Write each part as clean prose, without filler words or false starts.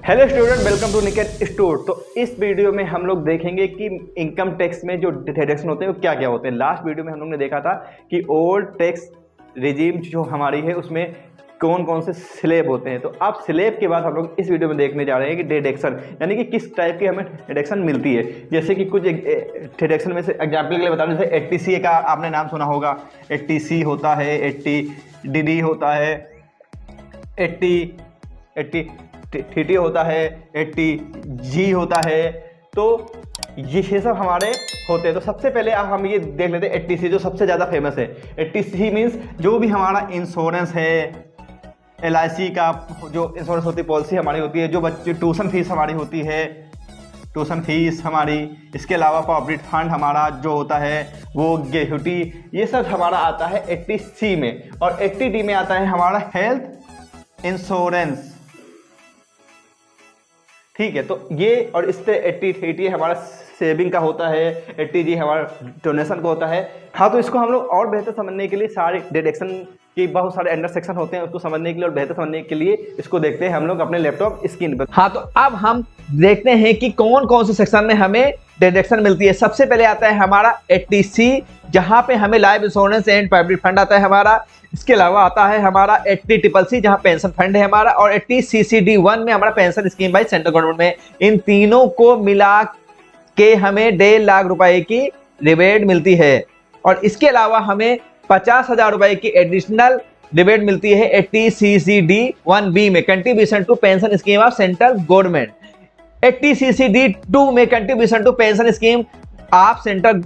Hello student, welcome to निकेत स्टूड। तो इस वीडियो में हम लोग देखेंगे कि इनकम टैक्स में जो डिडक्शन होते हैं वो क्या क्या होते हैं। लास्ट वीडियो में हम लोग ने देखा था कि ओल्ड टैक्स रिजीम जो हमारी है उसमें कौन कौन से स्लैब होते हैं। तो अब स्लैब के बाद हम लोग इस वीडियो में देखने जा रहे हैं कि डिडक्शन यानी कि किस टाइप की हमें डिडक्शन मिलती है। जैसे कि कुछ डिडक्शन में से एग्जाम्पल के लिए बता दें, जैसे 80C का आपने नाम सुना होगा। 80C होता है, 80DD होता है, 80TT होता है, 80G होता है। तो ये सब हमारे होते हैं। तो सबसे पहले अब हम ये देख लेते हैं 80C जो सबसे ज़्यादा फेमस है। 80C मीन्स जो भी हमारा इंश्योरेंस है, LIC का जो इंश्योरेंस होती है, पॉलिसी हमारी होती है, जो बच्चे ट्यूशन फीस हमारी होती है, ट्यूशन फीस हमारी, इसके अलावा प्रॉविडेंट फंड हमारा जो होता है, वो ग्रेच्युटी, ये सब हमारा आता है 80C में। और 80D में आता है हमारा हेल्थ इंश्योरेंस। ठीक है, तो ये और इस पे 80 हमारा सेविंग का होता है, 80G हमारा डोनेशन का होता है। हाँ, तो इसको हम लोग और बेहतर समझने के लिए सारे डिडक्शन के बहुत सारे अंडर सेक्शन होते हैं, उसको समझने के लिए और बेहतर समझने के लिए इसको देखते हैं हम लोग अपने लैपटॉप स्क्रीन पर। हाँ, तो अब हम देखते हैं कि कौन कौन से सेक्शन में हमें डिडक्शन मिलती है। सबसे पहले आता है हमारा 80C, जहां पे हमें life insurance and private fund आता है हमारा। इसके अलावा आता है हमारा 80CCC जहां पेंशन फंड है हमारा, और 80CCD1 में हमारा pension scheme by central government में। इन तीनों को मिला के हमें 1.5 लाख रुपए की रिबेट मिलती है। और इसके अलावा हमें 50,000 रुपए की एडिशनल रिबेट मिलती है 80CCD1B में, contribution to pension scheme of central government. 80CCD2 में contribution to pension scheme of central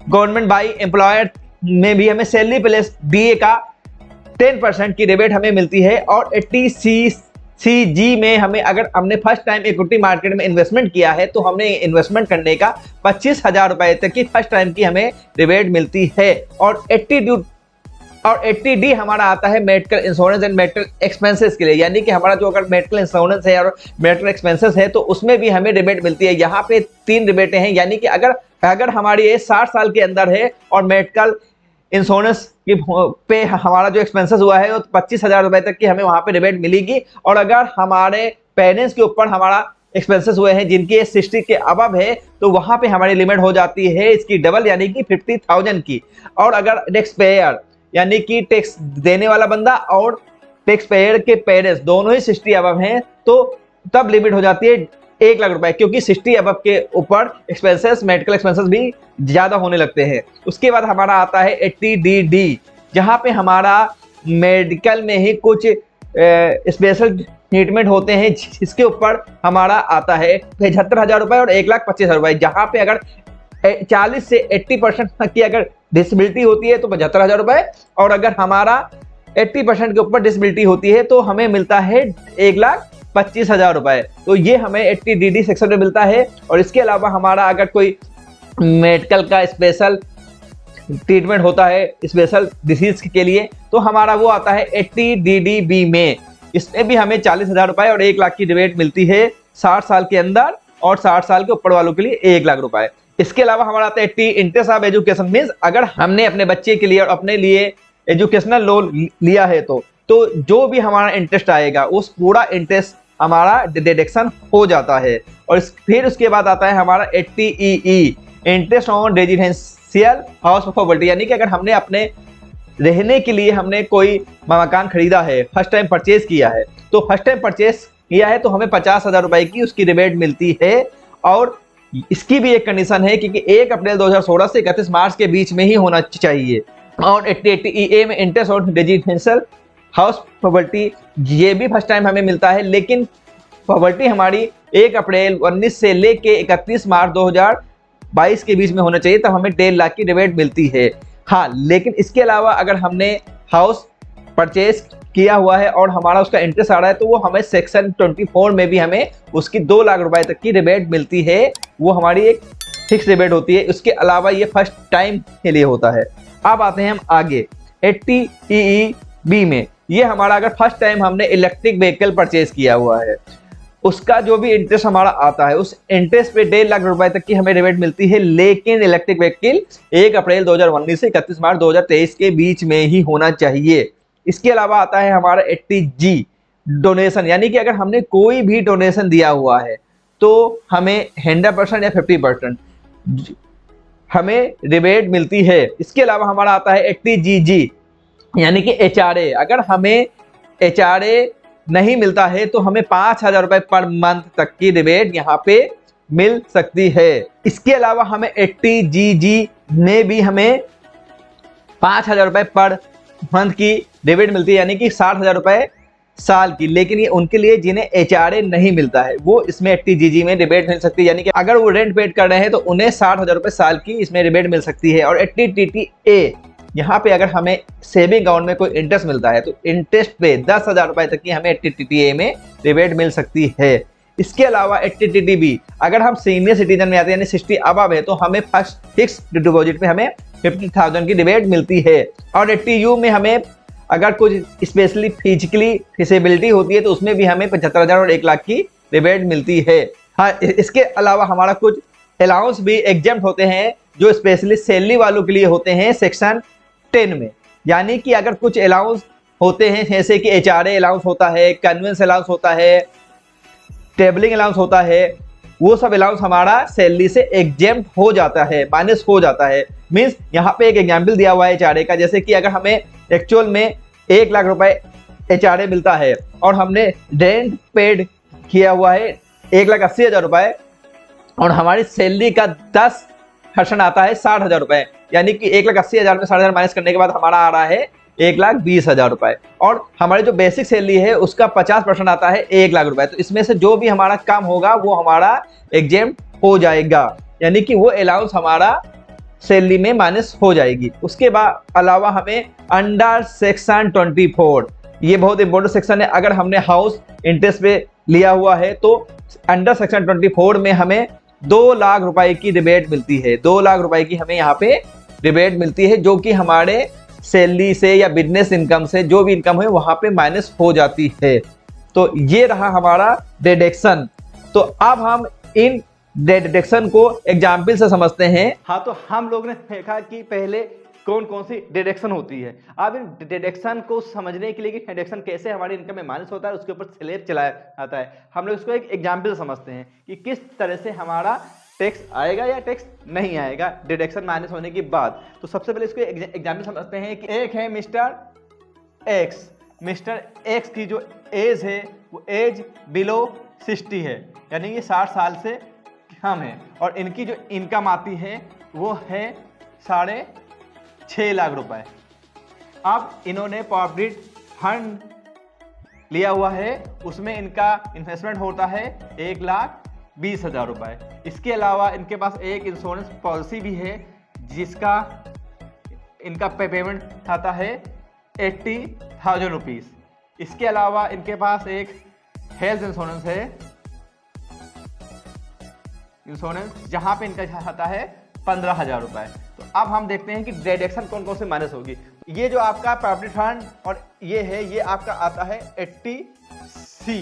government by employer में भी हमें सैलरी प्लस DA का 10% की रिबेट हमें मिलती है। और 80CCG में हमें, अगर हमने फर्स्ट टाइम इक्विटी मार्केट में इन्वेस्टमेंट किया है तो हमने इन्वेस्टमेंट करने का 25,000 रुपए तक की फर्स्ट टाइम की हमें रिबेट मिलती है। और 80D हमारा आता है medical insurance and medical expenses के लिए, यानी कि हमारा जो अगर मेडिकल इंश्योरेंस है और मेडिकल एक्सपेंसेस है तो उसमें भी हमें रिबेट मिलती है। यहाँ पे 3 रिबेटें हैं, यानी कि अगर हमारी एज 60 साल के अंदर है और मेडिकल इंश्योरेंस पे हमारा जो एक्सपेंसेस हुआ है वो 25,000 रुपए तक की हमें वहां पे रिबेट मिलेगी। और अगर हमारे पेरेंट्स के ऊपर हमारा एक्सपेंसेस हुए हैं जिनकी एज 60 के अबव है तो वहां पे हमारी लिमिट हो जाती है इसकी डबल, यानी कि 50,000 की। और अगर टैक्स पेयर यानी कि टैक्स देने वाला बंदा और टैक्स पेयर के पेरेंट्स दोनों ही 60 अबव हैं तो तब लिमिट हो जाती है 1 लाख रुपए, क्योंकि 60 अबव के ऊपर एक्सपेंसेस, मेडिकल एक्सपेंसेस भी ज्यादा होने लगते हैं। उसके बाद हमारा आता है 80DD, जहां पे हमारा मेडिकल में ही कुछ स्पेशल ट्रीटमेंट होते हैं जिसके ऊपर हमारा आता है 75,000 रुपए और 1,25,000 रुपए। जहां पे अगर 40 से 80% तक की अगर डिसेबिलिटी होती है तो 75,000 रुपए, और अगर हमारा 80% के ऊपर डिसेबिलिटी होती है तो हमें मिलता है 1,25,000 रुपए। तो ये हमें 80DD सेक्शन में मिलता है। और इसके अलावा हमारा अगर कोई मेडिकल का स्पेशल ट्रीटमेंट होता है स्पेशल डिसीज के लिए तो हमारा वो आता है 80DDB में। इसमें भी हमें 40,000 रुपए और 1 लाख की रिबेट मिलती है 60 साल के अंदर, और 60 साल के ऊपर वालों के लिए 1 लाख रुपए। इसके अलावा हमारा आता है 80 इंटरेस्ट ऑफ एजुकेशन, मीन्स अगर हमने अपने बच्चे के लिए और अपने लिए एजुकेशनल लोन लिया है तो जो भी हमारा इंटरेस्ट आएगा उस पूरा इंटरेस्ट हमारा डिडक्शन हो जाता है। और फिर उसके बाद आता है हमारा 80EE, interest on residential house property, यानी कि अगर हमने अपने रहने के लिए हमने कोई मकान खरीदा है, फर्स्ट टाइम परचेज किया है, तो फर्स्ट टाइम परचेज किया है तो हमें 50,000 रुपए की उसकी रिबेट मिलती है। और इसकी भी एक कंडीशन है क्योंकि 1 अप्रैल 2016 से 31 मार्च के बीच में ही होना चाहिए। और 80EA में interest on residential house property, ये भी फर्स्ट टाइम हमें मिलता है, लेकिन प्रॉपर्टी हमारी 1 अप्रैल 19 से लेके 31 मार्च 2022 के बीच में होना चाहिए, तब हमें 1.5 लाख की रिबेट मिलती है। हाँ, लेकिन इसके अलावा अगर हमने हाउस परचेज किया हुआ है और हमारा उसका इंटरेस्ट आ रहा है तो वो हमें सेक्शन 24 में भी हमें उसकी 2 लाख रुपए तक की रिबेट मिलती है। वो हमारी एक फिक्स रिबेट होती है। उसके अलावा ये फर्स्ट टाइम के लिए होता है। अब आते हैं हम आगे 80EEB में। ये हमारा अगर फर्स्ट टाइम हमने इलेक्ट्रिक व्हीकल परचेज किया हुआ है उसका जो भी इंटरेस्ट हमारा आता है उस इंटरेस्ट पे 1.5 लाख रुपए तक की हमें रिबेट मिलती है, लेकिन इलेक्ट्रिक व्हीकल 1 अप्रैल 2019 से 31 मार्च 2023 के बीच में ही होना चाहिए। इसके अलावा आता है हमारा 80G, डोनेशन, यानी कि अगर हमने कोई भी डोनेशन दिया हुआ है तो हमें 100% या 50% हमें रिबेट मिलती है। इसके अलावा हमारा आता है 80GG यानी कि HRA। अगर हमें HRA नहीं मिलता है तो हमें 5,000 रुपए पर मंथ तक की रिबेट यहाँ पे मिल सकती है। इसके अलावा हमें 80GG में भी हमें 5,000 रुपए पर मंथ की रिबेट मिलती है, यानी कि 60,000 रुपए साल की। लेकिन ये उनके लिए जिन्हें HRA नहीं मिलता है वो इसमें 80GG में रिबेट मिल सकती है, यानी कि अगर वो रेंट पेड कर रहे हैं तो उन्हें 60,000 रुपए साल की इसमें रिबेट मिल सकती है। और 80TTA यहाँ पे अगर हमें सेविंग अकाउंट में कोई इंटरेस्ट मिलता है तो इंटरेस्ट पे 10,000 रुपए तक की हमें 80TTA में रिबेट मिल सकती है। इसके अलावा 80TTB अगर हम सीनियर सिटीजन में आते हैं यानी 60 अबव है तो हमें फर्स्ट फिक्स डिपॉजिट पे हमें 50,000 की रिबेट मिलती है। और 80U में हमें अगर कुछ स्पेशली फिजिकली डिसेबिलिटी होती है तो उसमें भी हमें 75,000 और 1 लाख की रिबेट मिलती है। हाँ, इसके अलावा हमारा कुछ अलाउंस भी एग्जेम्प्ट होते हैं जो स्पेशली सैलरी वालों के लिए होते हैं सेक्शन 10 में। यानी कि अगर कुछ अलाउंस होते हैं जैसे कि HRA अलाउंस होता है, कन्वेंस अलाउंस होता है, ट्रेवलिंग अलाउंस होता है, वो सब अलाउंस हमारा सैलरी से एग्जेम्प्ट हो जाता है, माइनस हो जाता है। मींस यहाँ पे एक एग्जाम्पल दिया हुआ है HRA का, जैसे कि अगर हमें एक्चुअल में 1 लाख रुपए HRA मिलता है और हमने रेंट पेड किया हुआ है 1,80,000 रुपए और हमारी सैलरी का 10% आता है 60,000 रुपए, यानी कि 1,80,000 में 60,000 माइनस करने के बाद हमारा आ रहा है 1,20,000 रुपए। और हमारी जो बेसिक सैलरी है उसका 50% आता है 1 लाख रुपए। तो इसमें से जो भी हमारा कम होगा वो हमारा एग्जेम्प्ट हो जाएगा, यानी कि वो अलाउंस हमारा सैलरी में माइनस हो जाएगी। उसके बाद अलावा हमें अंडर सेक्शन 24, ये बहुत इंपॉर्टेंट सेक्शन है। अगर हमने हाउस इंटरेस्ट पे लिया हुआ है तो अंडर सेक्शन 24 में हमें 2 लाख रुपए की रिबेट मिलती है। 2 लाख रुपए की हमें यहाँ पे रिबेट मिलती है जो कि हमारे सैलरी से या बिजनेस इनकम से जो भी इनकम है वहां पे माइनस हो जाती है। तो ये रहा हमारा डिडक्शन। तो अब हम इन डिडक्शन को एग्जाम्पल से समझते हैं। हाँ, तो हम लोग ने देखा कि पहले कौन कौन सी डिडक्शन होती है। अब इन डिडक्शन को समझने के लिए कि डिडक्शन कैसे हमारी इनकम में माइनस होता है उसके ऊपर स्लैब चलाया जाता है, हम लोग इसको एक एग्जाम्पल समझते हैं कि किस तरह से हमारा टैक्स आएगा या टैक्स नहीं आएगा डिडक्शन माइनस होने के बाद। तो सबसे पहले इसको एग्जाम्पल समझते हैं कि एक है मिस्टर एक्स की जो एज है वो एज बिलो 60 है, यानी ये 60 साल से कम है और इनकी जो इनकम आती है वो है 6.5 लाख रुपए। अब इन्होंने प्रॉविडेंट फंड लिया हुआ है, उसमें इनका इन्वेस्टमेंट होता है 1,20,000 रुपए। इसके अलावा इनके पास एक इंश्योरेंस पॉलिसी भी है जिसका इनका पेमेंट आता है 80,000 रुपीज। इसके अलावा इनके पास एक हेल्थ इंश्योरेंस है, जहां पे इनका आता है 15,000 रुपए। तो अब हम देखते हैं कि डिडक्शन कौन कौन से माइनस होगी। ये जो आपका प्रॉविडेंट फंड और ये है, ये आपका आता है 80C,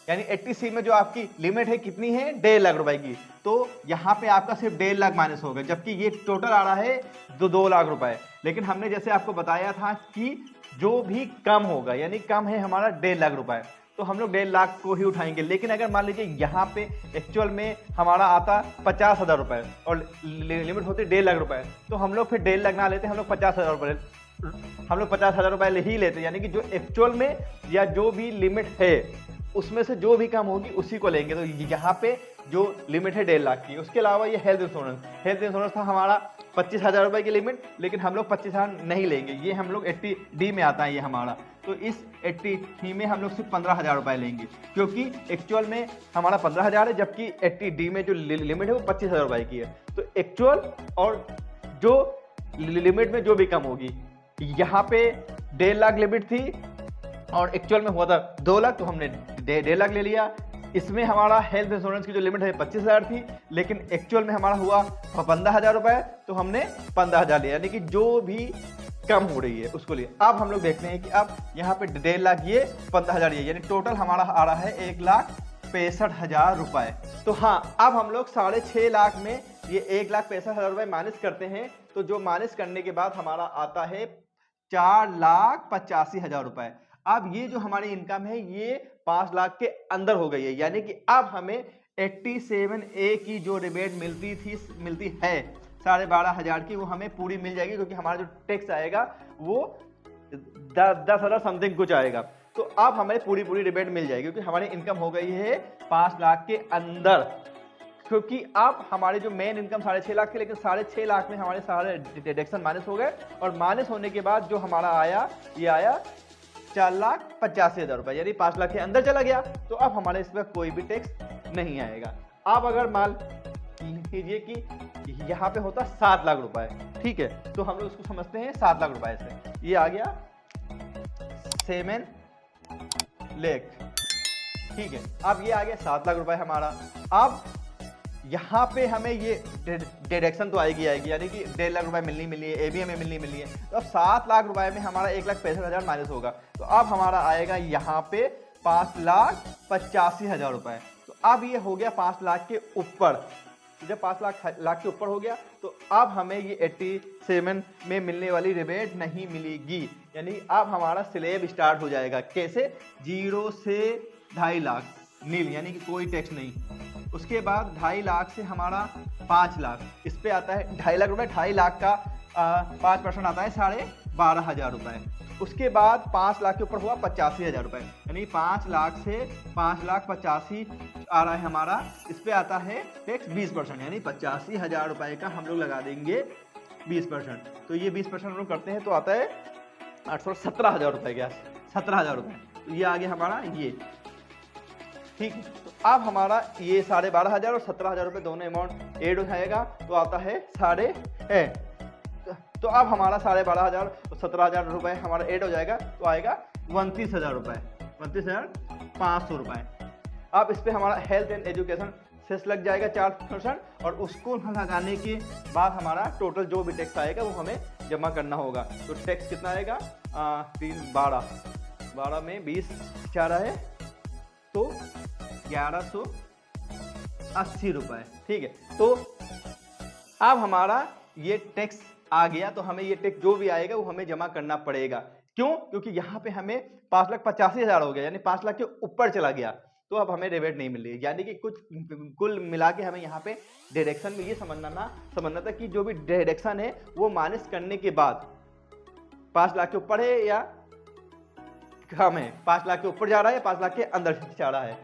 यानी 80C में जो आपकी लिमिट है कितनी है 1.5 लाख रुपए की। तो यहाँ पे आपका सिर्फ 1.5 लाख माइनस होगा, जबकि ये टोटल आ रहा है 2 लाख रुपए। लेकिन हमने जैसे आपको बताया था कि जो भी कम होगा, यानी कम है हमारा 1.5 लाख रुपए, तो हम लोग 1.5 लाख को ही उठाएंगे। लेकिन अगर मान लीजिए यहाँ पे एक्चुअल में हमारा आता 50,000 रुपए और लिमिट होती 1.5 लाख रुपए, तो हम लोग फिर 1.5 लाख ना लेते, हम लोग 50,000 रुपए, हम लोग 50,000 रुपए ही लेते, यानी कि जो एक्चुअल में या जो भी लिमिट है उसमें से जो भी कम होगी उसी को लेंगे। तो यहाँ पे जो लिमिट है 1.5 लाख की। उसके अलावा ये हेल्थ इंश्योरेंस था हमारा 25,000 रुपए की लिमिट, लेकिन हम लोग 25,000 नहीं लेंगे, ये हम लोग 80D में आता है ये हमारा। तो इस 80D में हम लोग सिर्फ 15,000 रुपए लेंगे, क्योंकि एक्चुअल में हमारा 15,000 है, जबकि 80D में जो लिमिट है वो 25,000 रुपए की है। तो एक्चुअल और जो लिमिट में जो भी कम होगी, यहाँ पे 1.5 लाख लिमिट थी और एक्चुअल में हुआ था 2 लाख, तो हमने 1.5 लाख ले लिया। इसमें हमारा हेल्थ इंश्योरेंस की जो लिमिट है 25,000 थी, लेकिन एक्चुअल में हमारा हुआ 15,000 रुपए, तो हमने 15,000 लिया, यानी कि जो भी कम हो रही है उसको लिए। अब हम लोग देखते हैं कि अब यहाँ पे 1.5 लाख ये 15,000 ये, यानी टोटल हमारा आ रहा है 1,65,000 रुपए। तो हाँ, अब हम लोग 6.5 लाख में ये 1,65,000 रुपए माइनस करते हैं, तो जो माइनस करने के बाद हमारा आता है 4,85,000 रुपए। अब ये जो हमारी इनकम है ये 5 लाख के अंदर हो गई है, यानी कि अब हमें 87A की जो रिबेट मिलती है 12,500 की, वो हमें पूरी मिल जाएगी, क्योंकि हमारा जो टैक्स आएगा वो 10,000 समथिंग कुछ आएगा। तो अब हमें पूरी रिबेट मिल जाएगी, क्योंकि हमारी इनकम हो गई है 5 लाख के अंदर। क्योंकि अब हमारे जो मेन इनकम 6.5 लाख थी, लेकिन 6.5 लाख में हमारे सारे डिडक्शन माइनस हो गए, और माइनस होने के बाद जो हमारा आया ये आया 4,85,000 रुपए, यानी 5 लाख के अंदर चला गया। तो अब हमारे इस पर कोई भी टैक्स नहीं आएगा। अब अगर मान लीजिए कि यहाँ पे होता 7 लाख रुपए, ठीक है, तो हम लोग उसको समझते हैं 7 लाख रुपए से, ये आ गया 7 लाख, ठीक है। अब ये आ गया 7 लाख रुपए हमारा। अब यहाँ पे हमें ये डिडक्शन तो आएगी, यानी कि 1.5 लाख रुपए मिलनी है, एबी हमें मिलनी है। तो अब 7 लाख रुपए में हमारा 1,65,000 माइनस होगा, तो अब हमारा आएगा यहाँ पे 5,85,000 रुपए। तो अब ये हो गया 5 लाख के ऊपर। जब 5 लाख के ऊपर हो गया, तो अब हमें ये 87 में मिलने वाली रिबेट नहीं मिलेगी, यानी अब हमारा स्लैब स्टार्ट हो जाएगा। कैसे? 0 से 2.5 लाख नील, यानी कि कोई टैक्स नहीं। उसके बाद 2.5 लाख से हमारा 5 लाख, इस पे आता है 2.5 लाख रुपए। 2.5 लाख का 5% आता है 12,500 रुपए। उसके बाद 5 लाख के ऊपर हुआ 85,000 रुपए, यानी 5 लाख से 5,85,000 आ रहा है हमारा। इस पे आता है टैक्स 20%, यानी 85,000 रुपए का हम लोग लगा देंगे 20%। तो ये 20% हम लोग करते हैं तो आता है 17,000 रुपए के, 17,000 रुपए। तो ये आगे हमारा ये, ठीक है। तो अब हमारा ये 12,500 और 17,000 रुपए दोनों अमाउंट ऐड हो जाएगा, तो आता है तो अब हमारा 12,500 और 17,000 रुपए हमारा ऐड हो जाएगा, तो आएगा 29,000 रुपए, 29,500 रुपए। अब इस पे हमारा हेल्थ एंड एजुकेशन सेस लग जाएगा 4%, और उसको लगाने के बाद हमारा टोटल जो भी टैक्स आएगा वो हमें जमा करना होगा। तो टैक्स कितना आएगा? 12 में 20 4 है, तो 1180 रुपए, ठीक है। तो अब हमारा ये टैक्स आ गया, तो हमें ये टैक्स जो भी आएगा वो हमें जमा करना पड़ेगा। क्यों? क्योंकि यहाँ पे हमें 5,85,000 हो गया, यानी 5 लाख के ऊपर चला गया, तो अब हमें रिबेट नहीं मिल रही। यानी कि कुल मिला के हमें यहाँ पे डिडक्शन में ये समझना था कि जो भी डिडक्शन है वो माइनस करने के बाद 5 लाख के ऊपर है या कम है, 5 लाख के ऊपर जा रहा है या 5 लाख के अंदर जा रहा है।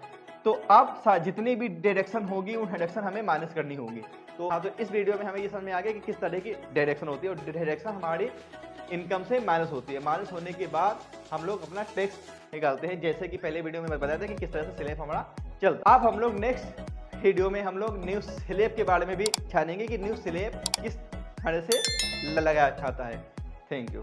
तो अब जितनी भी डिडक्शन होगी उन डिडक्शन हमें माइनस करनी होगी। तो हाँ, तो इस वीडियो में हमें ये समझ में आ गया कि किस तरह की डिडक्शन होती है, और डिडक्शन हमारी इनकम से माइनस होती है। माइनस होने के बाद हम लोग अपना टैक्स निकालते हैं, जैसे कि पहले वीडियो में बताया था कि किस तरह से स्लैब हमारा चलता है। अब हम लोग नेक्स्ट वीडियो में हम लोग न्यू स्लैब के बारे में भी जानेंगे कि न्यू स्लैब किस तरह से लगाया जाता है। Thank you.